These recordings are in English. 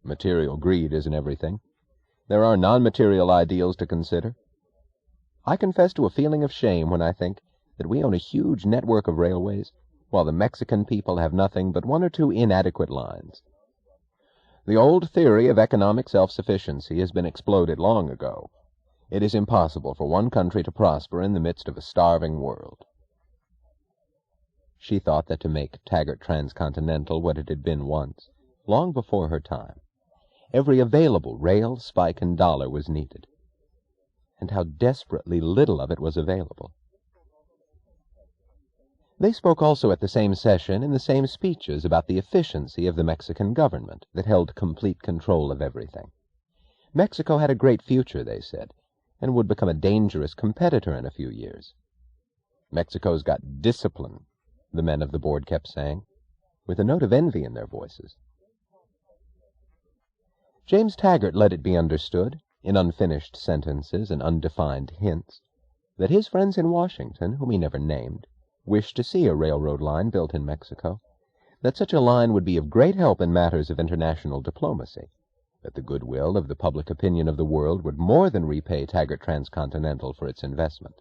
Material greed isn't everything. There are non-material ideals to consider. I confess to a feeling of shame when I think that we own a huge network of railways, while the Mexican people have nothing but one or two inadequate lines. The old theory of economic self-sufficiency has been exploded long ago. It is impossible for one country to prosper in the midst of a starving world. She thought that to make Taggart Transcontinental what it had been once, long before her time, every available rail, spike, and dollar was needed. And how desperately little of it was available. They spoke also at the same session in the same speeches about the efficiency of the Mexican government that held complete control of everything. Mexico had a great future, they said, and would become a dangerous competitor in a few years. Mexico's got discipline, the men of the board kept saying, with a note of envy in their voices. James Taggart let it be understood, in unfinished sentences and undefined hints, that his friends in Washington, whom he never named, wished to see a railroad line built in Mexico, that such a line would be of great help in matters of international diplomacy, that the goodwill of the public opinion of the world would more than repay Taggart Transcontinental for its investment.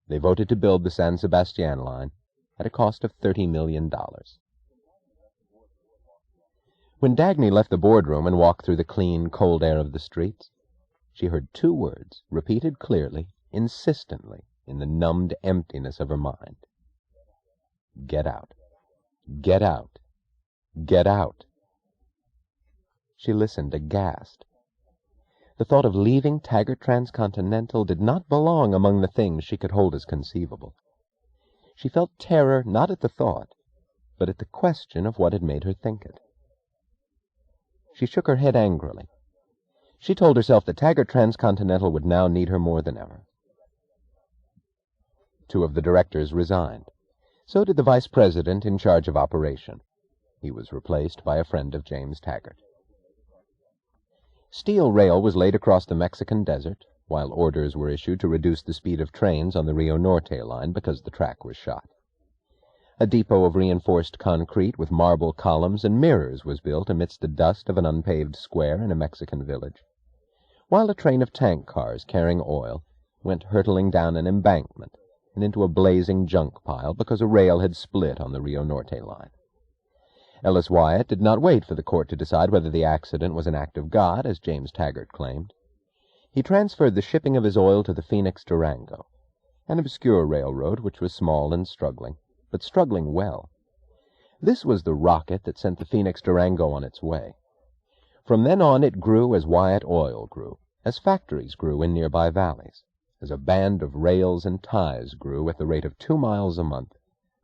They voted to build the San Sebastian line at a cost of $30 million. When Dagny left the boardroom and walked through the clean, cold air of the streets, she heard two words, repeated clearly, insistently, in the numbed emptiness of her mind. Get out. Get out. Get out. She listened aghast. The thought of leaving Taggart Transcontinental did not belong among the things she could hold as conceivable. She felt terror not at the thought, but at the question of what had made her think it. She shook her head angrily. She told herself that Taggart Transcontinental would now need her more than ever. Two of the directors resigned. So did the vice president in charge of operation. He was replaced by a friend of James Taggart. Steel rail was laid across the Mexican desert, while orders were issued to reduce the speed of trains on the Rio Norte line because the track was shot. A depot of reinforced concrete with marble columns and mirrors was built amidst the dust of an unpaved square in a Mexican village, while a train of tank cars carrying oil went hurtling down an embankment and into a blazing junk pile because a rail had split on the Rio Norte line. Ellis Wyatt did not wait for the court to decide whether the accident was an act of God, as James Taggart claimed. He transferred the shipping of his oil to the Phoenix Durango, an obscure railroad which was small and struggling, but struggling well. This was the rocket that sent the Phoenix Durango on its way. From then on it grew as Wyatt Oil grew, as factories grew in nearby valleys, as a band of rails and ties grew at the rate of 2 miles a month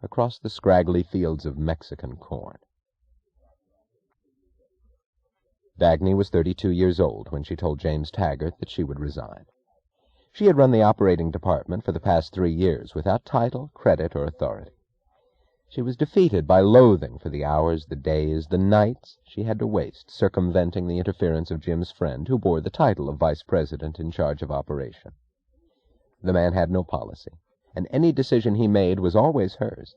across the scraggly fields of Mexican corn. Dagny was 32 years old when she told James Taggart that she would resign. She had run the operating department for the past 3 years without title, credit, or authority. She was defeated by loathing for the hours, the days, the nights she had to waste circumventing the interference of Jim's friend, who bore the title of vice president in charge of operation. The man had no policy, and any decision he made was always hers,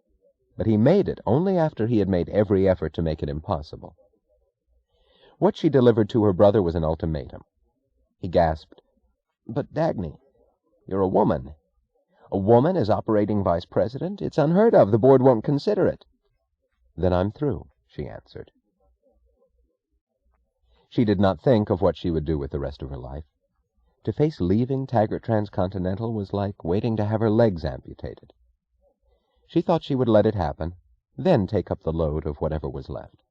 but he made it only after he had made every effort to make it impossible. What she delivered to her brother was an ultimatum. He gasped, "But, Dagny, you're a woman. A woman as operating vice president? It's unheard of. The board won't consider it." "Then I'm through," she answered. She did not think of what she would do with the rest of her life. To face leaving Taggart Transcontinental was like waiting to have her legs amputated. She thought she would let it happen, then take up the load of whatever was left.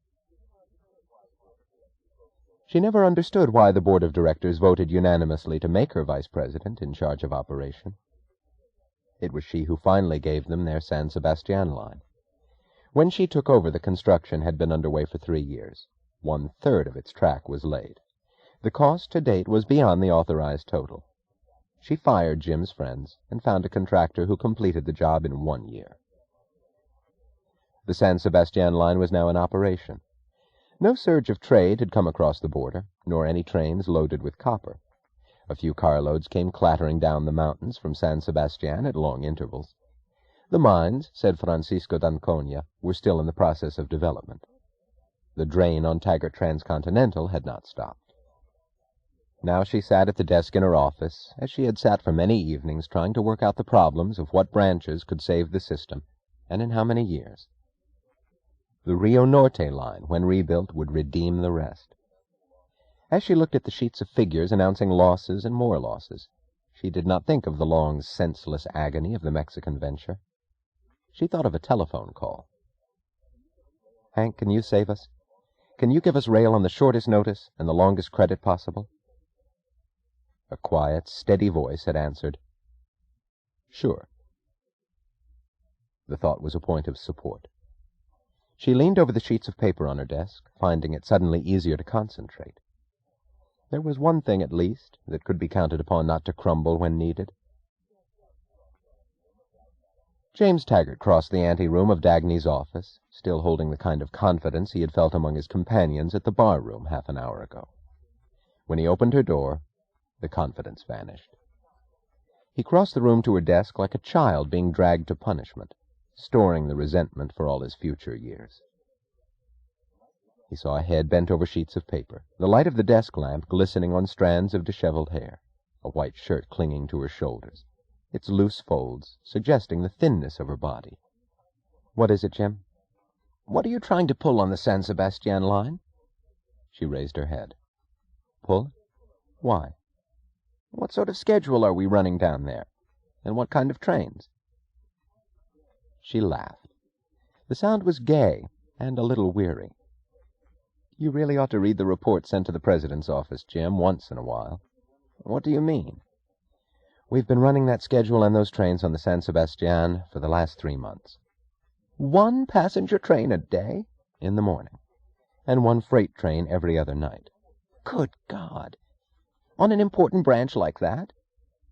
She never understood why the board of directors voted unanimously to make her vice president in charge of operation. It was she who finally gave them their San Sebastian line. When she took over, the construction had been underway for 3 years. 1/3 of its track was laid. The cost to date was beyond the authorized total. She fired Jim's friends and found a contractor who completed the job in 1 year. The San Sebastian line was now in operation. No surge of trade had come across the border, nor any trains loaded with copper. A few carloads came clattering down the mountains from San Sebastian at long intervals. The mines, said Francisco d'Anconia, were still in the process of development. The drain on Taggart Transcontinental had not stopped. Now she sat at the desk in her office, as she had sat for many evenings, trying to work out the problems of what branches could save the system, and in how many years. The Rio Norte line, when rebuilt, would redeem the rest. As she looked at the sheets of figures announcing losses and more losses, she did not think of the long, senseless agony of the Mexican venture. She thought of a telephone call. "Hank, can you save us? Can you give us rail on the shortest notice and the longest credit possible?" A quiet, steady voice had answered, "Sure." The thought was a point of support. She leaned over the sheets of paper on her desk, finding it suddenly easier to concentrate. There was one thing, at least, that could be counted upon not to crumble when needed. James Taggart crossed the anteroom of Dagny's office, still holding the kind of confidence he had felt among his companions at the bar-room half an hour ago. When he opened her door, the confidence vanished. He crossed the room to her desk like a child being dragged to punishment, storing the resentment for all his future years. He saw a head bent over sheets of paper, the light of the desk lamp glistening on strands of disheveled hair, a white shirt clinging to her shoulders, its loose folds suggesting the thinness of her body. "What is it, Jim?" "What are you trying to pull on the San Sebastian line?" She raised her head. "Pull? Why?" "What sort of schedule are we running down there? And what kind of trains?" She laughed. The sound was gay and a little weary. "You really ought to read the report sent to the president's office, Jim, once in a while." "What do you mean?" "We've been running that schedule and those trains on the San Sebastian for the last 3 months. 1 passenger train a day?" "In the morning. And 1 freight train every other night." "Good God! On an important branch like that?"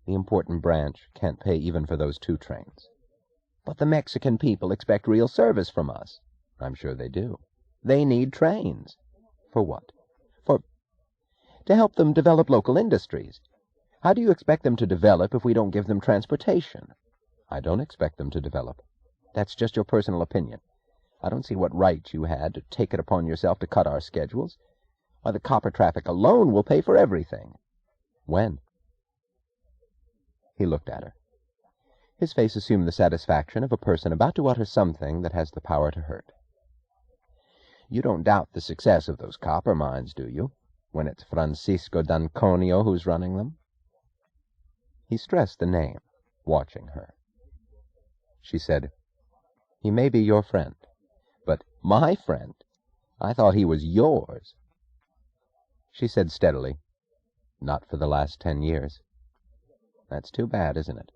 "The important branch can't pay even for those 2 trains." "But the Mexican people expect real service from us." "I'm sure they do." "They need trains." "For what?" To help them develop local industries. How do you expect them to develop if we don't give them transportation?" "I don't expect them to develop." "That's just your personal opinion. I don't see what right you had to take it upon yourself to cut our schedules. Why, the copper traffic alone will pay for everything." "When?" He looked at her. His face assumed the satisfaction of a person about to utter something that has the power to hurt. "You don't doubt the success of those copper mines, do you, when it's Francisco d'Anconio who's running them?" He stressed the name, watching her. She said, "He may be your friend." "But my friend? I thought he was yours." She said steadily, "Not for the last 10 years. "That's too bad, isn't it?"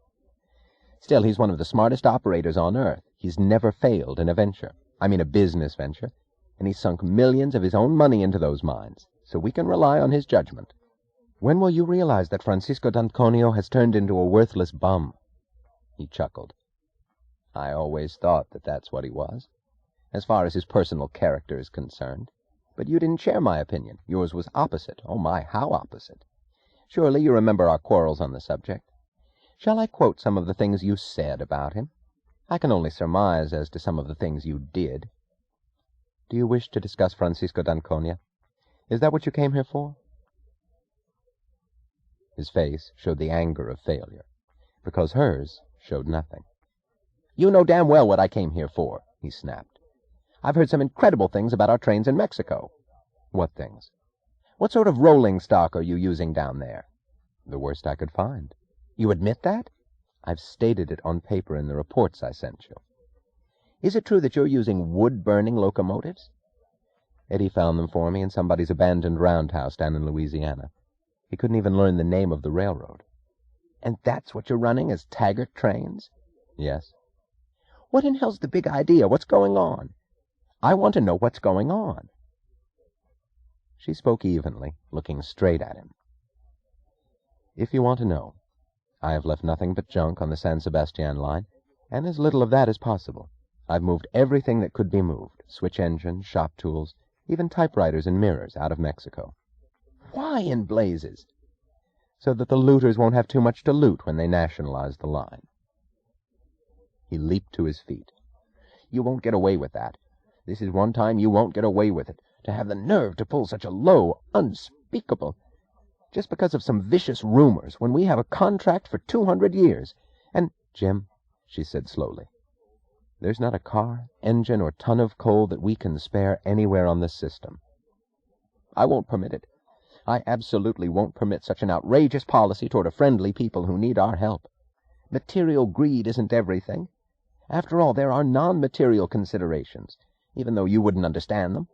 "Still, he's one of the smartest operators on Earth. He's never failed in a venture. I mean a business venture. And he's sunk millions of his own money into those mines, so we can rely on his judgment." "When will you realize that Francisco d'Anconio has turned into a worthless bum?" He chuckled. "I always thought that that's what he was, as far as his personal character is concerned. But you didn't share my opinion. Yours was opposite. Oh, my, how opposite. Surely you remember our quarrels on the subject. Shall I quote some of the things you said about him? I can only surmise as to some of the things you did." "Do you wish to discuss Francisco d'Anconio? Is that what you came here for?" His face showed the anger of failure, because hers showed nothing. "You know damn well what I came here for," he snapped. "I've heard some incredible things about our trains in Mexico." "What things?" "What sort of rolling stock are you using down there?" "The worst I could find." "You admit that?" "I've stated it on paper in the reports I sent you." "Is it true that you're using wood-burning locomotives?" "Eddie found them for me in somebody's abandoned roundhouse down in Louisiana. He couldn't even learn the name of the railroad." "And that's what you're running as Taggart trains?" "Yes." "What in hell's the big idea? What's going on? I want to know what's going on." She spoke evenly, looking straight at him. "If you want to know, I have left nothing but junk on the San Sebastian line, and as little of that as possible. I've moved everything that could be moved, switch engines, shop tools, even typewriters and mirrors, out of Mexico." "Why in blazes?" "So that the looters won't have too much to loot when they nationalize the line." He leaped to his feet. "You won't get away with that. This is one time you won't get away with it. To have the nerve to pull such a low, unspeakable... just because of some vicious rumors, when we have a contract for 200 years. And, Jim, she said slowly, there's not a car, engine, or ton of coal that we can spare anywhere on the system. I won't permit it. I absolutely won't permit such an outrageous policy toward a friendly people who need our help. Material greed isn't everything. After all, there are non-material considerations, even though you wouldn't understand them.